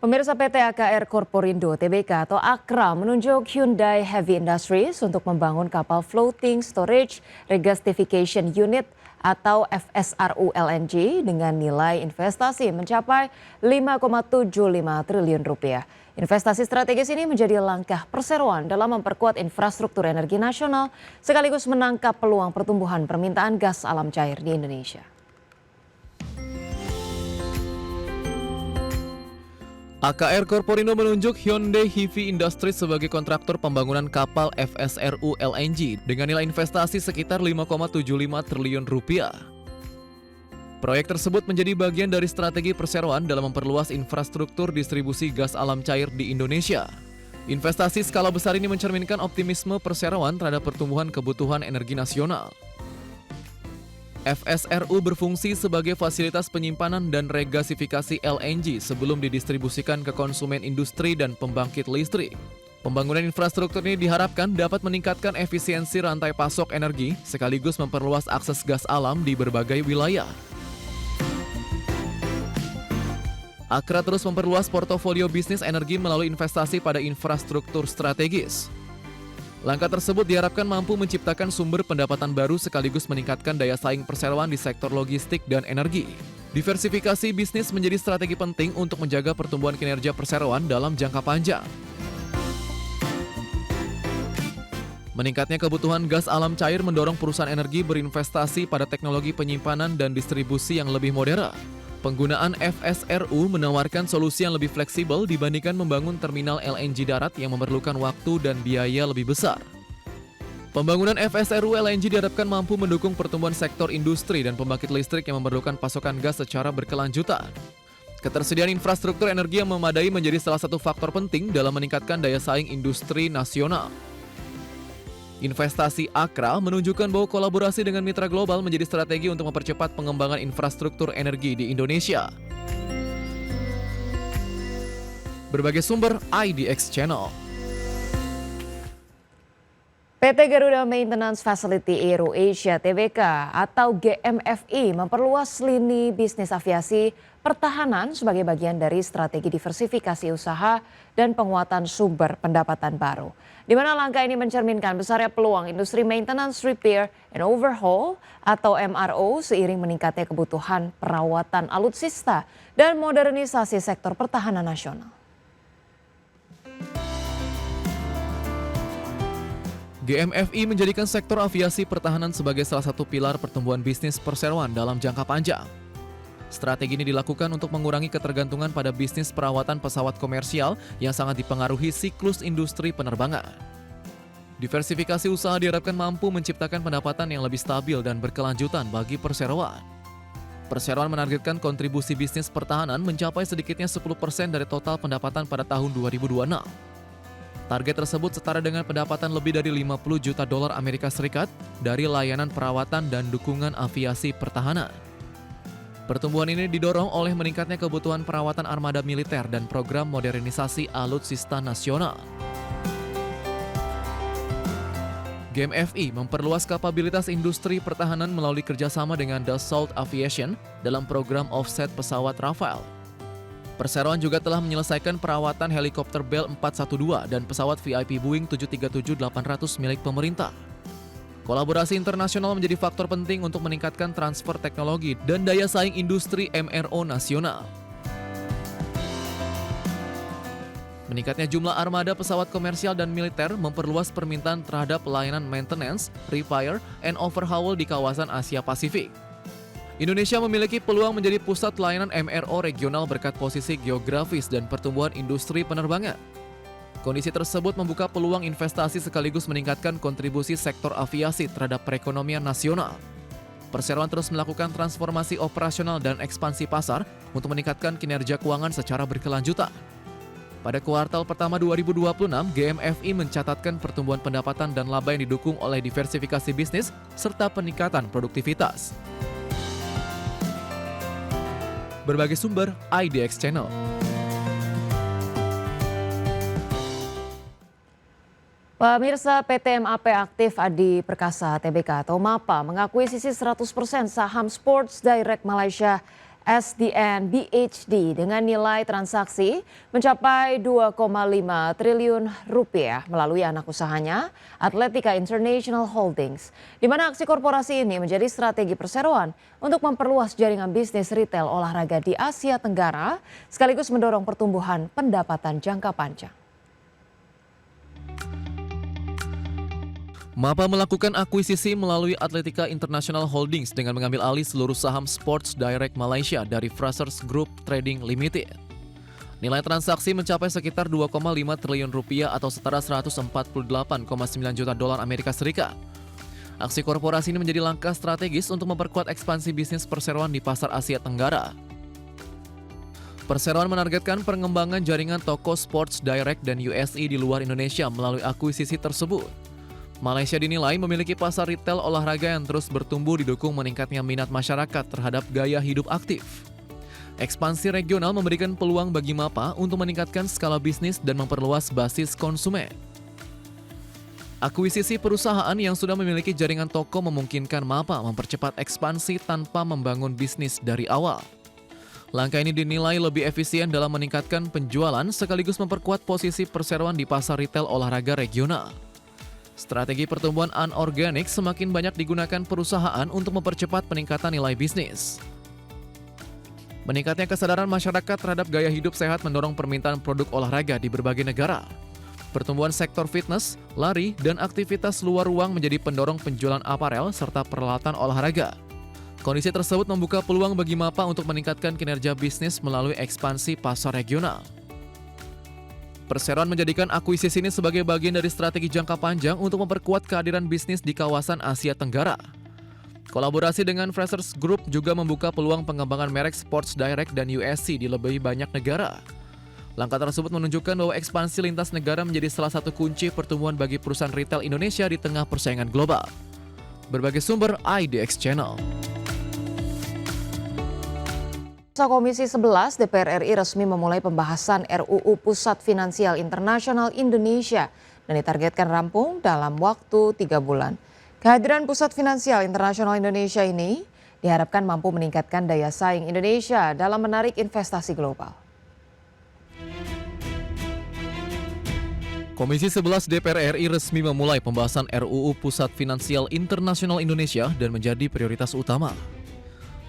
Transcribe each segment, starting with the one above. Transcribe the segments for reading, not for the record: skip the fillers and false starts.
Pemirsa PT AKR Corporindo Tbk atau AKRA menunjuk Hyundai Heavy Industries untuk membangun kapal Floating Storage Regasification Unit atau FSRU LNG dengan nilai investasi mencapai 5,75 triliun rupiah. Investasi strategis ini menjadi langkah perseroan dalam memperkuat infrastruktur energi nasional sekaligus menangkap peluang pertumbuhan permintaan gas alam cair di Indonesia. AKR Corporindo menunjuk Hyundai Heavy Industries sebagai kontraktor pembangunan kapal FSRU LNG dengan nilai investasi sekitar 5,75 triliun rupiah. Proyek tersebut menjadi bagian dari strategi perseroan dalam memperluas infrastruktur distribusi gas alam cair di Indonesia. Investasi skala besar ini mencerminkan optimisme perseroan terhadap pertumbuhan kebutuhan energi nasional. FSRU berfungsi sebagai fasilitas penyimpanan dan regasifikasi LNG sebelum didistribusikan ke konsumen industri dan pembangkit listrik. Pembangunan infrastruktur ini diharapkan dapat meningkatkan efisiensi rantai pasok energi sekaligus memperluas akses gas alam di berbagai wilayah. AKRA terus memperluas portofolio bisnis energi melalui investasi pada infrastruktur strategis. Langkah tersebut diharapkan mampu menciptakan sumber pendapatan baru sekaligus meningkatkan daya saing perseroan di sektor logistik dan energi. Diversifikasi bisnis menjadi strategi penting untuk menjaga pertumbuhan kinerja perseroan dalam jangka panjang. Meningkatnya kebutuhan gas alam cair mendorong perusahaan energi berinvestasi pada teknologi penyimpanan dan distribusi yang lebih modern. Penggunaan FSRU menawarkan solusi yang lebih fleksibel dibandingkan membangun terminal LNG darat yang memerlukan waktu dan biaya lebih besar. Pembangunan FSRU LNG diharapkan mampu mendukung pertumbuhan sektor industri dan pembangkit listrik yang memerlukan pasokan gas secara berkelanjutan. Ketersediaan infrastruktur energi yang memadai menjadi salah satu faktor penting dalam meningkatkan daya saing industri nasional. Investasi AKRA menunjukkan bahwa kolaborasi dengan mitra global menjadi strategi untuk mempercepat pengembangan infrastruktur energi di Indonesia. Berbagai sumber IDX Channel. PT Garuda Maintenance Facility Aero Asia Tbk atau GMFI memperluas lini bisnis aviasi pertahanan sebagai bagian dari strategi diversifikasi usaha dan penguatan sumber pendapatan baru. Di mana langkah ini mencerminkan besarnya peluang industri maintenance, repair, and overhaul atau MRO seiring meningkatnya kebutuhan perawatan alutsista dan modernisasi sektor pertahanan nasional. GMFI menjadikan sektor aviasi pertahanan sebagai salah satu pilar pertumbuhan bisnis perseroan dalam jangka panjang. Strategi ini dilakukan untuk mengurangi ketergantungan pada bisnis perawatan pesawat komersial yang sangat dipengaruhi siklus industri penerbangan. Diversifikasi usaha diharapkan mampu menciptakan pendapatan yang lebih stabil dan berkelanjutan bagi perseroan. Perseroan menargetkan kontribusi bisnis pertahanan mencapai sedikitnya 10% dari total pendapatan pada tahun 2026. Target tersebut setara dengan pendapatan lebih dari 50 juta dolar Amerika Serikat dari layanan perawatan dan dukungan aviasi pertahanan. Pertumbuhan ini didorong oleh meningkatnya kebutuhan perawatan armada militer dan program modernisasi alutsista nasional. GMFI memperluas kapabilitas industri pertahanan melalui kerjasama dengan Dassault Aviation dalam program offset pesawat Rafale. Perseroan juga telah menyelesaikan perawatan helikopter Bell 412 dan pesawat VIP Boeing 737-800 milik pemerintah. Kolaborasi internasional menjadi faktor penting untuk meningkatkan transfer teknologi dan daya saing industri MRO nasional. Meningkatnya jumlah armada pesawat komersial dan militer memperluas permintaan terhadap pelayanan maintenance, repair, and overhaul di kawasan Asia Pasifik. Indonesia memiliki peluang menjadi pusat layanan MRO regional berkat posisi geografis dan pertumbuhan industri penerbangan. Kondisi tersebut membuka peluang investasi sekaligus meningkatkan kontribusi sektor aviasi terhadap perekonomian nasional. Perseroan terus melakukan transformasi operasional dan ekspansi pasar untuk meningkatkan kinerja keuangan secara berkelanjutan. Pada kuartal pertama 2026, GMFI mencatatkan pertumbuhan pendapatan dan laba yang didukung oleh diversifikasi bisnis serta peningkatan produktivitas. Berbagai sumber IDX Channel. Pemirsa, PT MAP Aktif Adi Perkasa Tbk atau MAPA mengakuisisi 100% saham Sports Direct Malaysia SDN BHD dengan nilai transaksi mencapai 2,5 triliun rupiah melalui anak usahanya Atletica International Holdings, di mana aksi korporasi ini menjadi strategi perseroan untuk memperluas jaringan bisnis retail olahraga di Asia Tenggara sekaligus mendorong pertumbuhan pendapatan jangka panjang. MAPA melakukan akuisisi melalui Atletica International Holdings dengan mengambil alih seluruh saham Sports Direct Malaysia dari Frasers Group Trading Limited. Nilai transaksi mencapai sekitar 2,5 triliun rupiah atau setara 148,9 juta dolar Amerika Serikat. Aksi korporasi ini menjadi langkah strategis untuk memperkuat ekspansi bisnis perseroan di pasar Asia Tenggara. Perseroan menargetkan pengembangan jaringan toko Sports Direct dan USE di luar Indonesia melalui akuisisi tersebut. Malaysia dinilai memiliki pasar retail olahraga yang terus bertumbuh didukung meningkatnya minat masyarakat terhadap gaya hidup aktif. Ekspansi regional memberikan peluang bagi MAPA untuk meningkatkan skala bisnis dan memperluas basis konsumen. Akuisisi perusahaan yang sudah memiliki jaringan toko memungkinkan MAPA mempercepat ekspansi tanpa membangun bisnis dari awal. Langkah ini dinilai lebih efisien dalam meningkatkan penjualan sekaligus memperkuat posisi perseroan di pasar retail olahraga regional. Strategi pertumbuhan anorganik semakin banyak digunakan perusahaan untuk mempercepat peningkatan nilai bisnis. Meningkatnya kesadaran masyarakat terhadap gaya hidup sehat mendorong permintaan produk olahraga di berbagai negara. Pertumbuhan sektor fitness, lari, dan aktivitas luar ruang menjadi pendorong penjualan aparel serta peralatan olahraga. Kondisi tersebut membuka peluang bagi MAPA untuk meningkatkan kinerja bisnis melalui ekspansi pasar regional. Perseroan menjadikan akuisisi ini sebagai bagian dari strategi jangka panjang untuk memperkuat kehadiran bisnis di kawasan Asia Tenggara. Kolaborasi dengan Frasers Group juga membuka peluang pengembangan merek Sports Direct dan USC di lebih banyak negara. Langkah tersebut menunjukkan bahwa ekspansi lintas negara menjadi salah satu kunci pertumbuhan bagi perusahaan retail Indonesia di tengah persaingan global. Berbagai sumber IDX Channel. Komisi 11 DPR RI resmi memulai pembahasan RUU Pusat Finansial Internasional Indonesia dan ditargetkan rampung dalam waktu 3 bulan. Kehadiran Pusat Finansial Internasional Indonesia ini diharapkan mampu meningkatkan daya saing Indonesia dalam menarik investasi global. Komisi 11 DPR RI resmi memulai pembahasan RUU Pusat Finansial Internasional Indonesia dan menjadi prioritas utama.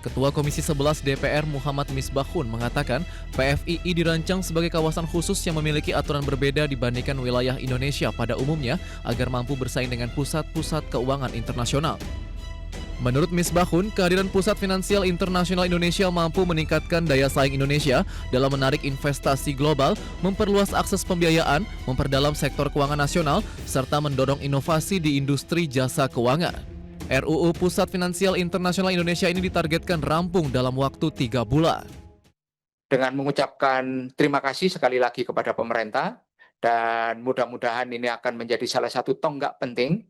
Ketua Komisi 11 DPR Muhammad Misbahun mengatakan PFII dirancang sebagai kawasan khusus yang memiliki aturan berbeda dibandingkan wilayah Indonesia pada umumnya agar mampu bersaing dengan pusat-pusat keuangan internasional. Menurut Misbahun, kehadiran Pusat Finansial Internasional Indonesia mampu meningkatkan daya saing Indonesia dalam menarik investasi global, memperluas akses pembiayaan, memperdalam sektor keuangan nasional, serta mendorong inovasi di industri jasa keuangan. RUU Pusat Finansial Internasional Indonesia ini ditargetkan rampung dalam waktu 3 bulan. Dengan mengucapkan terima kasih sekali lagi kepada pemerintah dan mudah-mudahan ini akan menjadi salah satu tonggak penting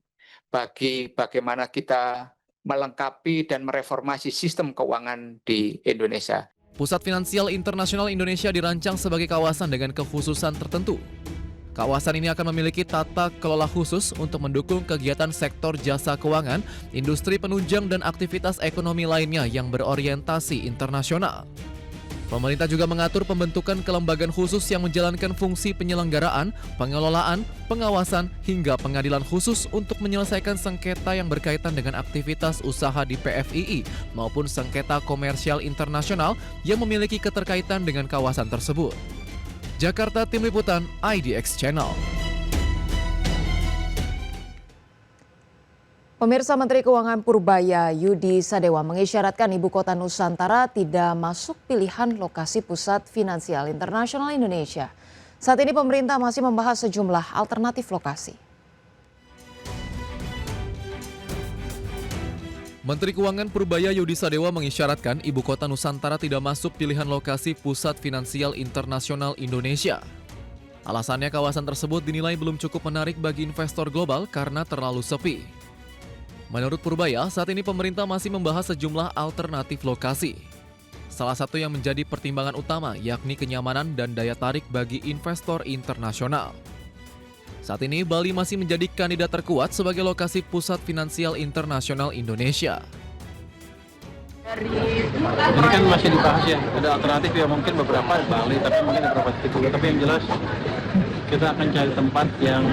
bagi bagaimana kita melengkapi dan mereformasi sistem keuangan di Indonesia. Pusat Finansial Internasional Indonesia dirancang sebagai kawasan dengan kekhususan tertentu. Kawasan ini akan memiliki tata kelola khusus untuk mendukung kegiatan sektor jasa keuangan, industri penunjang, dan aktivitas ekonomi lainnya yang berorientasi internasional. Pemerintah juga mengatur pembentukan kelembagaan khusus yang menjalankan fungsi penyelenggaraan, pengelolaan, pengawasan, hingga pengadilan khusus untuk menyelesaikan sengketa yang berkaitan dengan aktivitas usaha di PFII maupun sengketa komersial internasional yang memiliki keterkaitan dengan kawasan tersebut. Jakarta, Tim Liputan IDX Channel. Pemirsa, Menteri Keuangan Purbaya Yudi Sadewa mengisyaratkan ibu kota Nusantara tidak masuk pilihan lokasi Pusat Finansial Internasional Indonesia. Saat ini pemerintah masih membahas sejumlah alternatif lokasi. Menteri Keuangan Purbaya Yudi Sadewa mengisyaratkan ibu kota Nusantara tidak masuk pilihan lokasi Pusat Finansial Internasional Indonesia. Alasannya kawasan tersebut dinilai belum cukup menarik bagi investor global karena terlalu sepi. Menurut Purbaya, saat ini pemerintah masih membahas sejumlah alternatif lokasi. Salah satu yang menjadi pertimbangan utama yakni kenyamanan dan daya tarik bagi investor internasional. Saat ini, Bali masih menjadi kandidat terkuat sebagai lokasi Pusat Finansial Internasional Indonesia. Ini kan masih dibahas ya, ada alternatif ya mungkin beberapa Bali, tapi mungkin beberapa titik juga. Tapi yang jelas kita akan cari tempat yang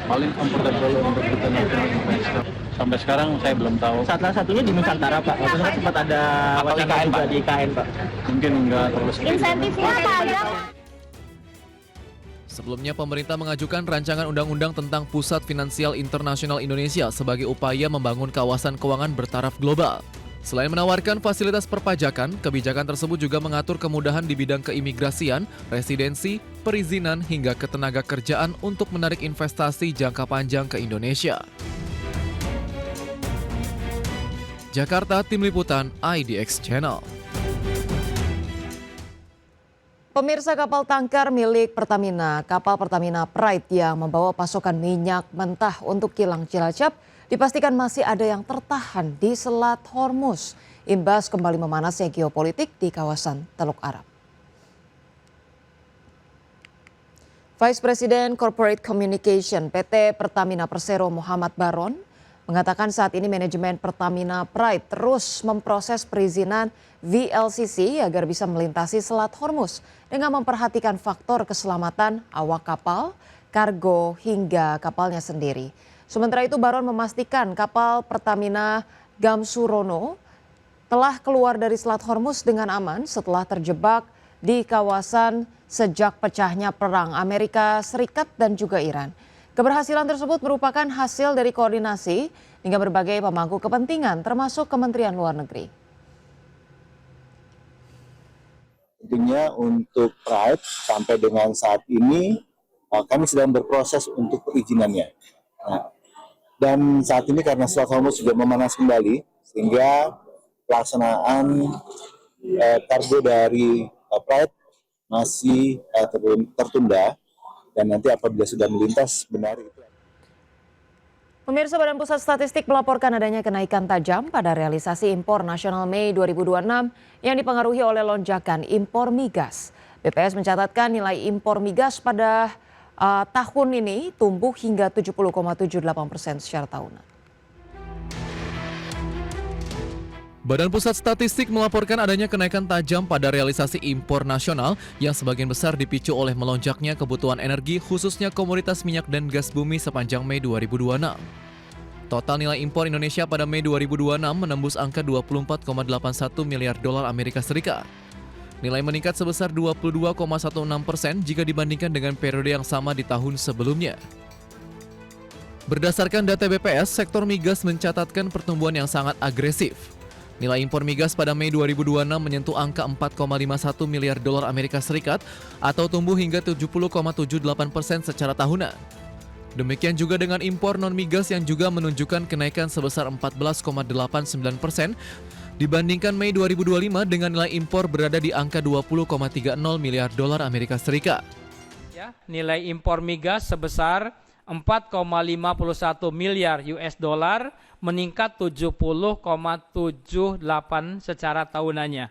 paling comfortable untuk kita nasional investor. Sampai sekarang saya belum tahu. Salah satunya di Nusantara, Pak. Waktu itu sempat ada wacana juga di IKN, Pak. Mungkin nggak terlalu sedikit. Insentifnya apa aja? Sebelumnya, pemerintah mengajukan rancangan undang-undang tentang Pusat Finansial Internasional Indonesia sebagai upaya membangun kawasan keuangan bertaraf global. Selain menawarkan fasilitas perpajakan, kebijakan tersebut juga mengatur kemudahan di bidang keimigrasian, residensi, perizinan, hingga ketenaga kerjaan untuk menarik investasi jangka panjang ke Indonesia. Jakarta, Tim Liputan, IDX Channel. Pemirsa, kapal tangkar milik Pertamina, kapal Pertamina Pride yang membawa pasokan minyak mentah untuk kilang Cilacap, dipastikan masih ada yang tertahan di Selat Hormuz, imbas kembali memanasnya geopolitik di kawasan Teluk Arab. Vice President Corporate Communication PT Pertamina Persero Muhammad Baron mengatakan saat ini manajemen Pertamina Pride terus memproses perizinan VLCC agar bisa melintasi Selat Hormuz dengan memperhatikan faktor keselamatan awak kapal, kargo, hingga kapalnya sendiri. Sementara itu, Baron memastikan kapal Pertamina Gamsurono telah keluar dari Selat Hormuz dengan aman setelah terjebak di kawasan sejak pecahnya perang Amerika Serikat dan juga Iran. Keberhasilan tersebut merupakan hasil dari koordinasi dengan berbagai pemangku kepentingan termasuk Kementerian Luar Negeri. Tentunya untuk Pride sampai dengan saat ini kami sedang berproses untuk perizinannya. Nah, dan saat ini karena Selat Hormuz sudah memanas kembali sehingga pelaksanaan kargo dari Pride masih tertunda. Dan nanti apabila sudah melintas benar itu. Pemirsa, Badan Pusat Statistik melaporkan adanya kenaikan tajam pada realisasi impor nasional Mei 2026 yang dipengaruhi oleh lonjakan impor migas. BPS mencatatkan nilai impor migas pada tahun ini tumbuh hingga 70,78% secara tahunan. Badan Pusat Statistik melaporkan adanya kenaikan tajam pada realisasi impor nasional yang sebagian besar dipicu oleh melonjaknya kebutuhan energi khususnya komoditas minyak dan gas bumi sepanjang Mei 2026. Total nilai impor Indonesia pada Mei 2026 menembus angka 24,81 miliar dolar Amerika Serikat. Nilai meningkat sebesar 22,16% jika dibandingkan dengan periode yang sama di tahun sebelumnya. Berdasarkan data BPS, sektor migas mencatatkan pertumbuhan yang sangat agresif. Nilai impor migas pada Mei 2026 menyentuh angka 4,51 miliar dolar Amerika Serikat atau tumbuh hingga 70,78% secara tahunan. Demikian juga dengan impor non-migas yang juga menunjukkan kenaikan sebesar 14,89% dibandingkan Mei 2025 dengan nilai impor berada di angka 20,30 miliar dolar Amerika Serikat. Ya, nilai impor migas sebesar 4,51 miliar US dollar meningkat 70,78 secara tahunannya.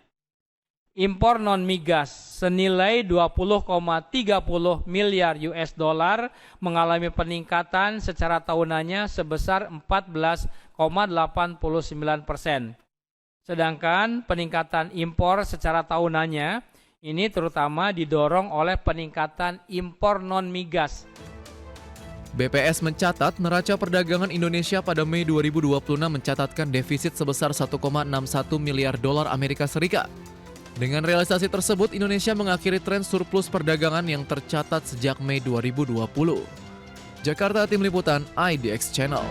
Impor non-migas senilai 20,30 miliar US dollar mengalami peningkatan secara tahunannya sebesar 14,89%. Sedangkan peningkatan impor secara tahunannya ini terutama didorong oleh peningkatan impor non-migas. BPS mencatat neraca perdagangan Indonesia pada Mei 2026 mencatatkan defisit sebesar 1,61 miliar dolar Amerika Serikat. Dengan realisasi tersebut, Indonesia mengakhiri tren surplus perdagangan yang tercatat sejak Mei 2020. Jakarta, Tim Liputan, IDX Channel.